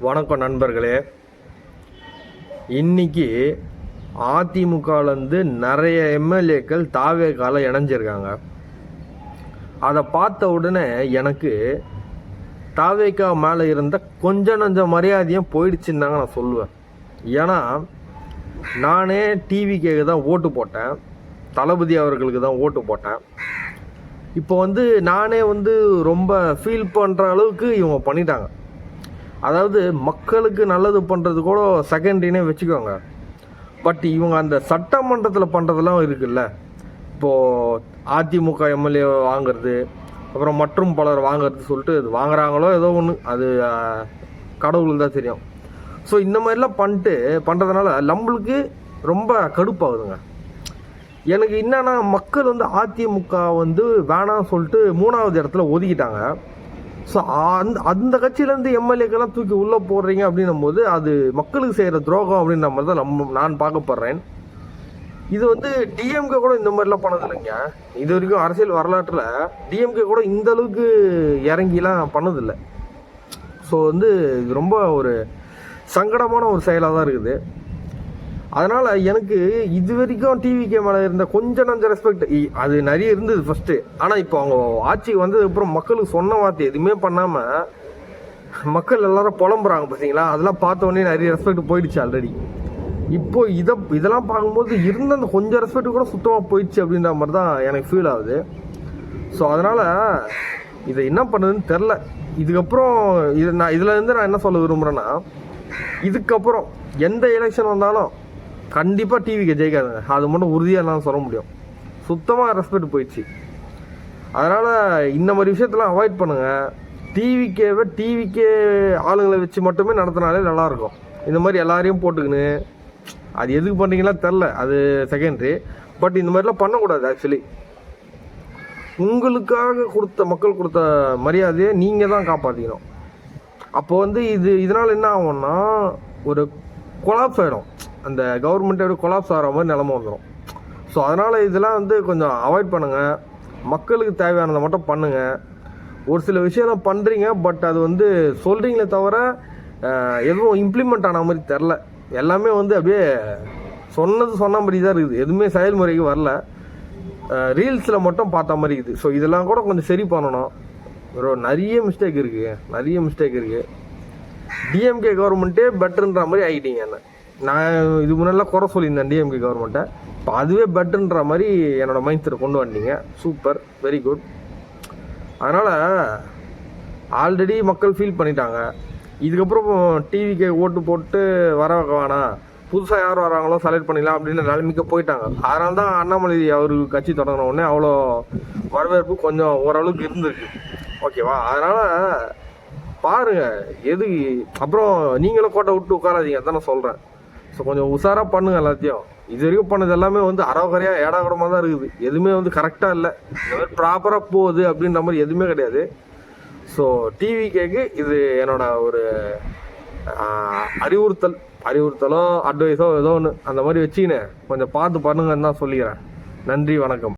வணக்கம் நண்பர்களே. இன்னைக்கு அதிமுகலேருந்து நிறைய எம்எல்ஏக்கள் தாவேகால இணைஞ்சிருக்காங்க. அதை பார்த்த உடனே எனக்கு தாவேகா மேலே இருந்த கொஞ்சம் நஞ்ச மரியாதையும் போயிடுச்சுன்னு தாங்க நான் சொல்லுவேன். ஏன்னா நானே டிவிக்கு தான் ஓட்டு போட்டேன், தளபதி அவர்களுக்கு தான் ஓட்டு போட்டேன். இப்போ நானே ரொம்ப ஃபீல் பண்ணுற அளவுக்கு இவங்க பண்ணிட்டாங்க. அதாவது மக்களுக்கு நல்லது பண்ணுறது கூட செகண்டரினே வச்சுக்கோங்க, பட் இவங்க அந்த சட்டமன்றத்தில் பண்ணுறதெல்லாம் இருக்குல்ல, இப்போது அதிமுக எம்எல்ஏ வாங்கிறது, அப்புறம் மற்றும் பலர் வாங்கிறது சொல்லிட்டு இது வாங்குறாங்களோ ஏதோ ஒன்று, அது கடவுளுக்கு தான் தெரியும். ஸோ இந்த மாதிரிலாம் பண்ணுறதுனால நம்மளுக்கு ரொம்ப கடுப்பாகுதுங்க. எனக்கு என்னன்னா, மக்கள் அதிமுக வேணாம் சொல்லிட்டு 3வது இடத்துல ஒதுக்கிட்டாங்க. ஸோ அந்த கட்சியிலேருந்து எம்எல்ஏக்கெல்லாம் தூக்கி உள்ளே போடுறீங்க அப்படின்னும் போது அது மக்களுக்கு செய்கிற துரோகம் அப்படின்ற மாதிரி தான் நான் பார்க்கப்படுறேன். இது டிஎம்கே கூட இந்த மாதிரிலாம் பண்ணது இல்லைங்க. இது வரைக்கும் அரசியல் வரலாற்றில் டிஎம்கே கூட இந்த அளவுக்கு இறங்கிலாம் பண்ணதில்லை. ஸோ இது ரொம்ப ஒரு சங்கடமான ஒரு செயலாக தான் இருக்குது. அதனால் எனக்கு இது வரைக்கும் டிவிகே மேலே இருந்த கொஞ்சம் நஞ்ச ரெஸ்பெக்ட் அது நிறைய இருந்தது ஃபஸ்ட்டு. ஆனால் இப்போ அவங்க ஆட்சிக்கு வந்ததுக்கப்புறம் மக்களுக்கு சொன்ன வார்த்தை எதுவுமே பண்ணாமல் மக்கள் எல்லாரும் புலம்புறாங்க பார்த்தீங்களா, அதெல்லாம் பார்த்த உடனே நிறைய ரெஸ்பெக்ட் போயிடுச்சு ஆல்ரெடி. இப்போது இதெல்லாம் பார்க்கும்போது இருந்த அந்த கொஞ்சம் ரெஸ்பெக்ட் கூட சுத்தமாக போயிடுச்சு அப்படின்ற மாதிரி தான் எனக்கு ஃபீல் ஆகுது. ஸோ அதனால் இதை என்ன பண்ணுறதுன்னு தெரில. இதுக்கப்புறம் நான் என்ன சொல்ல விரும்புகிறேன்னா, இதுக்கப்புறம் எந்த எலெக்ஷன் வந்தாலும் கண்டிப்பாக டிவிக்கு ஜெயிக்காதுங்க, அது மட்டும் உறுதியாக எல்லாம் சொல்ல முடியும். சுத்தமாக ரெஸ்பெக்ட் போயிடுச்சு. அதனால் இந்த மாதிரி விஷயத்தெல்லாம் அவாய்ட் பண்ணுங்கள். டிவிக்கே ஆளுங்களை வச்சு மட்டுமே நடத்தினாலே நல்லாயிருக்கும். இந்த மாதிரி எல்லாரையும் போட்டுக்கின்னு அது எதுக்கு பண்ணுறீங்களா தெரில, அது செகண்டரி. பட் இந்த மாதிரிலாம் பண்ணக்கூடாது. ஆக்சுவலி உங்களுக்காக மக்கள் கொடுத்த மரியாதையை நீங்கள் தான் காப்பாற்றிக்கணும். அப்போ இதனால் என்ன ஆகும்னா, ஒரு கொலாப்ஸ் ஆகிடும், அந்த கவர்மெண்ட்டோட கொலாப்ஸ் ஆகிற மாதிரி நிலமை வந்துடும். ஸோ அதனால் இதெல்லாம் கொஞ்சம் அவாய்ட் பண்ணுங்கள். மக்களுக்கு தேவையானதை மட்டும் பண்ணுங்கள். ஒரு சில விஷயம்லாம் பண்ணுறீங்க, பட் அது சொல்கிறீங்களே தவிர எதுவும் இம்ப்ளிமெண்ட் ஆன மாதிரி தெரில. எல்லாமே அப்படியே சொன்ன மாதிரி தான் இருக்குது, எதுவுமே செயல்முறைக்கு வரல. ரீல்ஸில் மட்டும் பார்த்த மாதிரி இருக்குது. ஸோ இதெல்லாம் கூட கொஞ்சம் சரி பண்ணணும். நிறைய மிஸ்டேக் இருக்குது. டிஎம்கே கவர்மெண்ட்டே பெட்டர்ன்ற மாதிரி ஆகிட்டீங்க. நான் இது முன்னெல்லாம் குறை சொல்லியிருந்தேன் டிஎம்கே கவர்மெண்ட்டை, இப்போ அதுவே பெட்டர்ன்ற மாதிரி என்னோடய மைண்ட் செட்டை கொண்டு வந்தீங்க. Super, very good. அதனால் ஆல்ரெடி மக்கள் ஃபீல் பண்ணிட்டாங்க. இதுக்கப்புறம் டிவிக்கு ஓட்டு போட்டு வர வேணாம், புதுசாக யார் வராங்களோ செலக்ட் பண்ணிடலாம் அப்படின்னு நிலைமைக்கு போயிட்டாங்க. அதனால தான் அண்ணாமலை அவருக்கு கட்சி தொடங்கின உடனே அவ்வளோ வரவேற்பு கொஞ்சம் ஓரளவுக்கு இருந்திருக்கு. ஓகேவா? அதனால் பாருங்கள், எது அப்புறம் நீங்களும் கோட்டை விட்டு உட்காராதீங்க, அதான் நான் சொல்கிறேன். ஸோ கொஞ்சம் உஷாராக பண்ணுங்கள் எல்லாத்தையும். இது வரைக்கும் பண்ணது எல்லாமே அறகுறையாக ஏடாகூடமாக தான் இருக்குது. எதுவுமே கரெக்டாக இல்லை, இந்த மாதிரி ப்ராப்பராக போகுது அப்படின்ற மாதிரி எதுவுமே கிடையாது. ஸோ டிவிகேக்கு இது என்னோட ஒரு அறிவுறுத்தலோ அட்வைஸோ ஏதோ ஒன்று அந்த மாதிரி வச்சுக்கினேன் கொஞ்சம் பார்த்து பண்ணுங்கன்னு தான் சொல்லிக்கிறேன். நன்றி, வணக்கம்.